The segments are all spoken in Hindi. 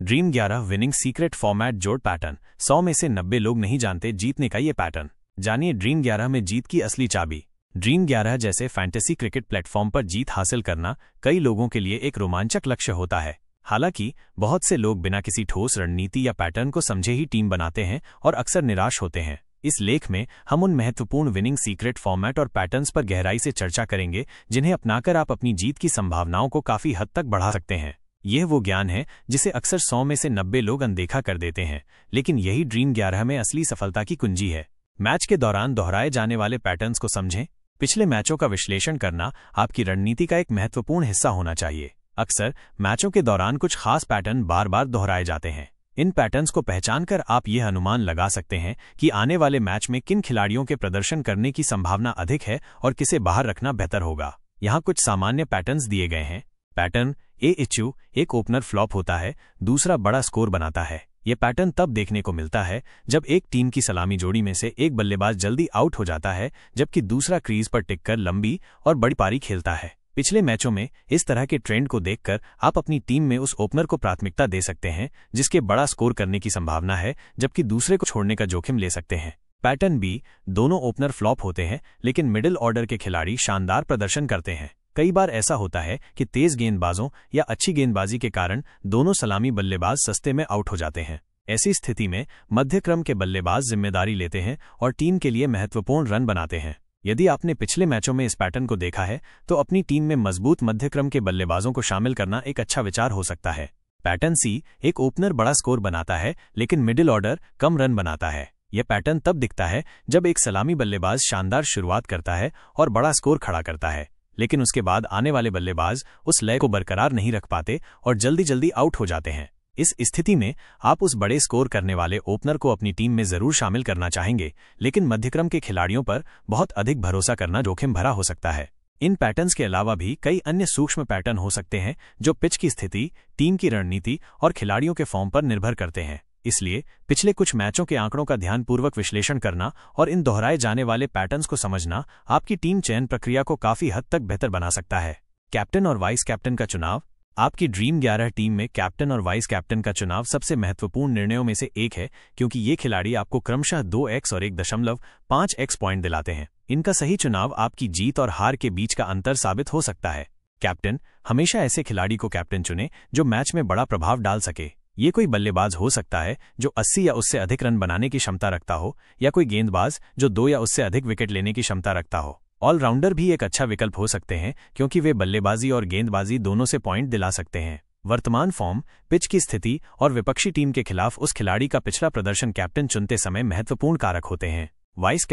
ड्रीम 11 विनिंग सीक्रेट फॉर्मेट जोड़ पैटर्न। 100 में से 90 लोग नहीं जानते जीतने का ये पैटर्न। जानिए ड्रीम 11 में जीत की असली चाबी। ड्रीम 11 जैसे फैंटेसी क्रिकेट प्लेटफॉर्म पर जीत हासिल करना कई लोगों के लिए एक रोमांचक लक्ष्य होता है। हालांकि बहुत से लोग बिना किसी ठोस रणनीति या पैटर्न को समझे ही टीम बनाते हैं और अक्सर निराश होते हैं। इस लेख में हम उन महत्वपूर्ण विनिंग सीक्रेट फॉर्मेट और पैटर्न्स पर गहराई से चर्चा करेंगे जिन्हें अपनाकर आप अपनी जीत की संभावनाओं को काफी हद तक बढ़ा सकते हैं। यह वो ज्ञान है जिसे अक्सर 100 में से 90 लोग अनदेखा कर देते हैं, लेकिन यही ड्रीम 11 में असली सफलता की कुंजी है। मैच के दौरान दोहराए जाने वाले पैटर्न्स को समझें। पिछले मैचों का विश्लेषण करना आपकी रणनीति का एक महत्वपूर्ण हिस्सा होना चाहिए। अक्सर मैचों के दौरान कुछ खास पैटर्न बार बार दोहराए जाते हैं। इन पैटर्न्स को पहचानकर आप यह अनुमान लगा सकते हैं कि आने वाले मैच में किन खिलाड़ियों के प्रदर्शन करने की संभावना अधिक है और किसे बाहर रखना बेहतर होगा। यहाँ कुछ सामान्य पैटर्न्स दिए गए हैं। पैटर्न ए इच्यू, एक ओपनर फ्लॉप होता है, दूसरा बड़ा स्कोर बनाता है। यह पैटर्न तब देखने को मिलता है जब एक टीम की सलामी जोड़ी में से एक बल्लेबाज जल्दी आउट हो जाता है, जबकि दूसरा क्रीज पर टिककर लंबी और बड़ी पारी खेलता है। पिछले मैचों में इस तरह के ट्रेंड को देखकर आप अपनी टीम में उस ओपनर को प्राथमिकता दे सकते हैं जिसके बड़ा स्कोर करने की संभावना है, जबकि दूसरे को छोड़ने का जोखिम ले सकते हैं। पैटर्न बी, दोनों ओपनर फ्लॉप होते हैं लेकिन मिडिल ऑर्डर के खिलाड़ी शानदार प्रदर्शन करते हैं। कई बार ऐसा होता है कि तेज गेंदबाजों या अच्छी गेंदबाजी के कारण दोनों सलामी बल्लेबाज सस्ते में आउट हो जाते हैं। ऐसी स्थिति में मध्य क्रम के बल्लेबाज जिम्मेदारी लेते हैं और टीम के लिए महत्वपूर्ण रन बनाते हैं। यदि आपने पिछले मैचों में इस पैटर्न को देखा है तो अपनी टीम में मजबूत मध्य क्रम के बल्लेबाजों को शामिल करना एक अच्छा विचार हो सकता है। पैटर्न सी, एक ओपनर बड़ा स्कोर बनाता है लेकिन मिडिल ऑर्डर कम रन बनाता है। यह पैटर्न तब दिखता है जब एक सलामी बल्लेबाज शानदार शुरुआत करता है और बड़ा स्कोर खड़ा करता है, लेकिन उसके बाद आने वाले बल्लेबाज उस लय को बरकरार नहीं रख पाते और जल्दी जल्दी आउट हो जाते हैं। इस स्थिति में आप उस बड़े स्कोर करने वाले ओपनर को अपनी टीम में जरूर शामिल करना चाहेंगे, लेकिन मध्यक्रम के खिलाड़ियों पर बहुत अधिक भरोसा करना जोखिम भरा हो सकता है। इन पैटर्न्स के अलावा भी कई अन्य सूक्ष्म पैटर्न हो सकते हैं जो पिच की स्थिति, टीम की रणनीति और खिलाड़ियों के फॉर्म पर निर्भर करते हैं। इसलिए पिछले कुछ मैचों के आंकड़ों का ध्यानपूर्वक विश्लेषण करना और इन दोहराए जाने वाले पैटर्न्स को समझना आपकी टीम चयन प्रक्रिया को काफी हद तक बेहतर बना सकता है। कैप्टन और वाइस कैप्टन का चुनाव। आपकी ड्रीम 11 टीम में कैप्टन और वाइस कैप्टन का चुनाव सबसे महत्वपूर्ण निर्णयों में से एक है, क्योंकि ये खिलाड़ी आपको क्रमशः 2x और 1.5x पॉइंट दिलाते हैं। इनका सही चुनाव आपकी जीत और हार के बीच का अंतर साबित हो सकता है। कैप्टन, हमेशा ऐसे खिलाड़ी को कैप्टन चुनें जो मैच में बड़ा प्रभाव डाल सके। ये कोई बल्लेबाज हो सकता है जो 80 या उससे अधिक रन बनाने की क्षमता रखता हो, या कोई गेंदबाज जो 2 या उससे अधिक विकेट लेने की क्षमता रखता हो। ऑलराउंडर भी एक अच्छा विकल्प हो सकते हैं क्योंकि वे बल्लेबाजी और गेंदबाजी दोनों से पॉइंट दिला सकते हैं। वर्तमान फॉर्म, पिच की स्थिति और विपक्षी टीम के खिलाफ उस खिलाड़ी का पिछला प्रदर्शन कैप्टन चुनते समय महत्वपूर्ण कारक होते हैं। वाइस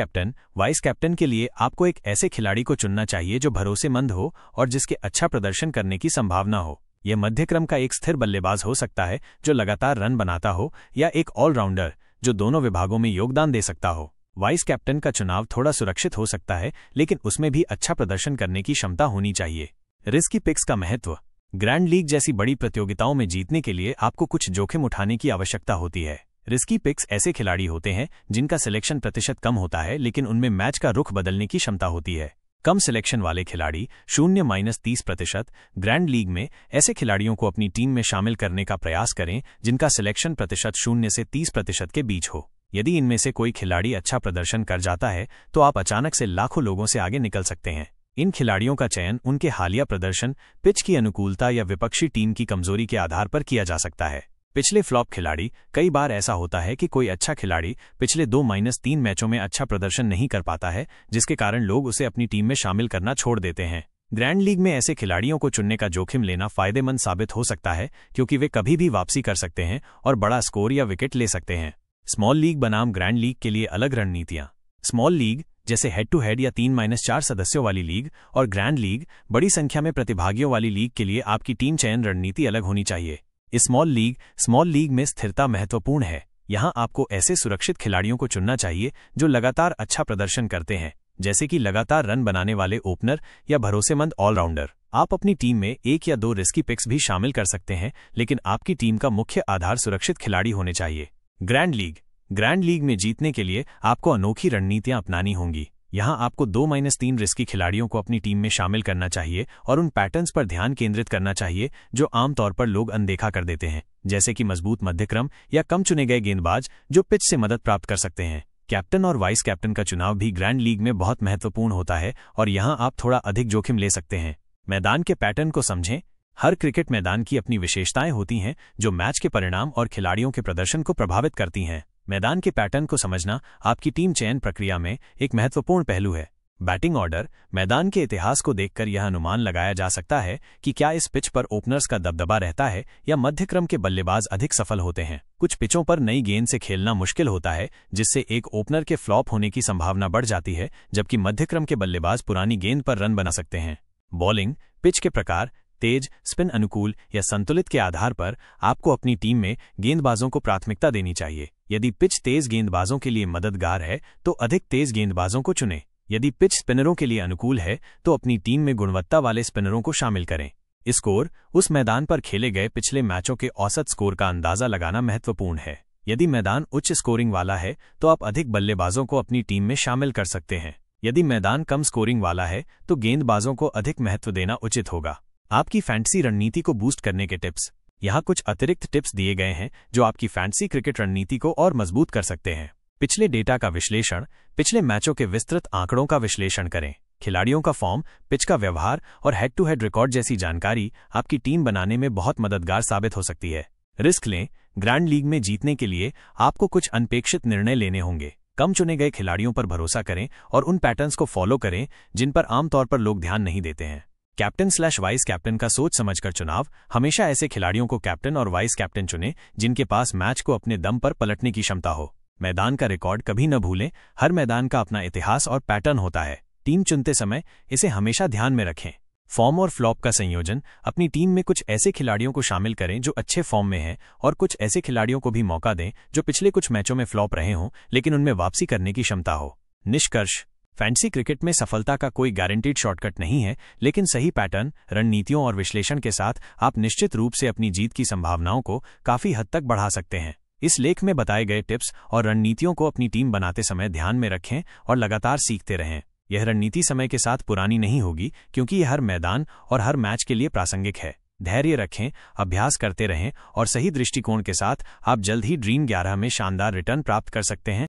कैप्टन के लिए आपको एक ऐसे खिलाड़ी को चुनना चाहिए जो भरोसेमंद हो और जिसके अच्छा प्रदर्शन करने की संभावना हो। यह मध्यक्रम का एक स्थिर बल्लेबाज हो सकता है जो लगातार रन बनाता हो, या एक ऑलराउंडर जो दोनों विभागों में योगदान दे सकता हो। वाइस कैप्टन का चुनाव थोड़ा सुरक्षित हो सकता है, लेकिन उसमें भी अच्छा प्रदर्शन करने की क्षमता होनी चाहिए। रिस्की पिक्स का महत्व। ग्रैंड लीग जैसी बड़ी प्रतियोगिताओं में जीतने के लिए आपको कुछ जोखिम उठाने की आवश्यकता होती है। रिस्की पिक्स ऐसे खिलाड़ी होते हैं जिनका सिलेक्शन प्रतिशत कम होता है, लेकिन उनमें मैच का रुख बदलने की क्षमता होती है। कम सिलेक्शन वाले खिलाड़ी 0-30%। ग्रैंड लीग में ऐसे खिलाड़ियों को अपनी टीम में शामिल करने का प्रयास करें जिनका सिलेक्शन प्रतिशत 0 से 30% के बीच हो। यदि इनमें से कोई खिलाड़ी अच्छा प्रदर्शन कर जाता है तो आप अचानक से लाखों लोगों से आगे निकल सकते हैं। इन खिलाड़ियों का चयन उनके हालिया प्रदर्शन, पिच की अनुकूलता या विपक्षी टीम की कमजोरी के आधार पर किया जा सकता है। पिछले फ्लॉप खिलाड़ी। कई बार ऐसा होता है कि कोई अच्छा खिलाड़ी पिछले 2-3 मैचों में अच्छा प्रदर्शन नहीं कर पाता है, जिसके कारण लोग उसे अपनी टीम में शामिल करना छोड़ देते हैं। ग्रैंड लीग में ऐसे खिलाड़ियों को चुनने का जोखिम लेना फायदेमंद साबित हो सकता है, क्योंकि वे कभी भी वापसी कर सकते हैं और बड़ा स्कोर या विकेट ले सकते हैं। स्मॉल लीग बनाम ग्रैंड लीग के लिए अलग रणनीतियां। स्मॉल लीग, जैसे हेड टू हेड या 3-4 सदस्यों वाली लीग, और ग्रैंड लीग, बड़ी संख्या में प्रतिभागियों वाली लीग के लिए आपकी टीम चयन रणनीति अलग होनी चाहिए। स्मॉल लीग में स्थिरता महत्वपूर्ण है। यहाँ आपको ऐसे सुरक्षित खिलाड़ियों को चुनना चाहिए जो लगातार अच्छा प्रदर्शन करते हैं, जैसे कि लगातार रन बनाने वाले ओपनर या भरोसेमंद ऑलराउंडर। आप अपनी टीम में 1 या 2 रिस्की पिक्स भी शामिल कर सकते हैं, लेकिन आपकी टीम का मुख्य आधार सुरक्षित खिलाड़ी होने चाहिए। ग्रैंड लीग में जीतने के लिए आपको अनोखी रणनीतियां अपनानी होंगी। यहाँ आपको 2-3 रिस्की खिलाड़ियों को अपनी टीम में शामिल करना चाहिए और उन पैटर्न्स पर ध्यान केंद्रित करना चाहिए जो आमतौर पर लोग अनदेखा कर देते हैं, जैसे कि मजबूत मध्यक्रम या कम चुने गए गेंदबाज जो पिच से मदद प्राप्त कर सकते हैं। कैप्टन और वाइस कैप्टन का चुनाव भी ग्रैंड लीग में बहुत महत्वपूर्ण होता है और यहाँ आप थोड़ा अधिक जोखिम ले सकते हैं। मैदान के पैटर्न को समझें। हर क्रिकेट मैदान की अपनी विशेषताएं होती हैं जो मैच के परिणाम और खिलाड़ियों के प्रदर्शन को प्रभावित करती हैं। मैदान के पैटर्न को समझना आपकी टीम चयन प्रक्रिया में एक महत्वपूर्ण पहलू है। Batting order. मैदान के इतिहास को देखकर यह अनुमान लगाया जा सकता है कि क्या इस पिच पर ओपनर्स का दबदबा रहता है या मध्यक्रम के बल्लेबाज अधिक सफल होते हैं। कुछ पिचों पर नई गेंद से खेलना मुश्किल होता है, जिससे एक ओपनर के फ्लॉप होने की संभावना बढ़ जाती है, जबकि मध्यक्रम के बल्लेबाज पुरानी गेंद पर रन बना सकते हैं। बॉलिंग। पिच के प्रकार, तेज, स्पिन अनुकूल या संतुलित के आधार पर आपको अपनी टीम में गेंदबाजों को प्राथमिकता देनी चाहिए। यदि पिच तेज गेंदबाजों के लिए मददगार है तो अधिक तेज गेंदबाजों को चुनें। यदि पिच स्पिनरों के लिए अनुकूल है तो अपनी टीम में गुणवत्ता वाले स्पिनरों को शामिल करें। स्कोर। उस मैदान पर खेले गए पिछले मैचों के औसत स्कोर का अंदाजा लगाना महत्वपूर्ण है। यदि मैदान उच्च स्कोरिंग वाला है तो आप अधिक बल्लेबाजों को अपनी टीम में शामिल कर सकते हैं। यदि मैदान कम स्कोरिंग वाला है तो गेंदबाजों को अधिक महत्व देना उचित होगा। आपकी फैंटेसी रणनीति को बूस्ट करने के टिप्स। यहाँ कुछ अतिरिक्त टिप्स दिए गए हैं जो आपकी फैंटेसी क्रिकेट रणनीति को और मजबूत कर सकते हैं। पिछले डेटा का विश्लेषण। पिछले मैचों के विस्तृत आंकड़ों का विश्लेषण करें। खिलाड़ियों का फॉर्म, पिच का व्यवहार और हेड टू हेड रिकॉर्ड जैसी जानकारी आपकी टीम बनाने में बहुत मददगार साबित हो सकती है। रिस्क लें। ग्रैंड लीग में जीतने के लिए आपको कुछ अनपेक्षित निर्णय लेने होंगे। कम चुने गए खिलाड़ियों पर भरोसा करें और उन पैटर्न्स को फॉलो करें जिन पर आमतौर पर लोग ध्यान नहीं देते हैं। कैप्टन/वाइस कैप्टन का सोच समझकर चुनाव। हमेशा ऐसे खिलाड़ियों को कैप्टन और वाइस कैप्टन चुनें जिनके पास मैच को अपने दम पर पलटने की क्षमता हो। मैदान का रिकॉर्ड कभी न भूलें। हर मैदान का अपना इतिहास और पैटर्न होता है। टीम चुनते समय इसे हमेशा ध्यान में रखें। फॉर्म और फ्लॉप का संयोजन। अपनी टीम में कुछ ऐसे खिलाड़ियों को शामिल करें जो अच्छे फॉर्म में हैं और कुछ ऐसे खिलाड़ियों को भी मौका दें जो पिछले कुछ मैचों में फ्लॉप रहे हों लेकिन उनमें वापसी करने की क्षमता हो। निष्कर्ष। फैंटेसी क्रिकेट में सफलता का कोई गारंटीड शॉर्टकट नहीं है, लेकिन सही पैटर्न, रणनीतियों और विश्लेषण के साथ आप निश्चित रूप से अपनी जीत की संभावनाओं को काफी हद तक बढ़ा सकते हैं। इस लेख में बताए गए टिप्स और रणनीतियों को अपनी टीम बनाते समय ध्यान में रखें और लगातार सीखते रहें। यह रणनीति समय के साथ पुरानी नहीं होगी क्योंकि यह हर मैदान और हर मैच के लिए प्रासंगिक है। धैर्य रखें, अभ्यास करते रहें और सही दृष्टिकोण के साथ आप जल्द ही ड्रीम 11 में शानदार रिटर्न प्राप्त कर सकते हैं।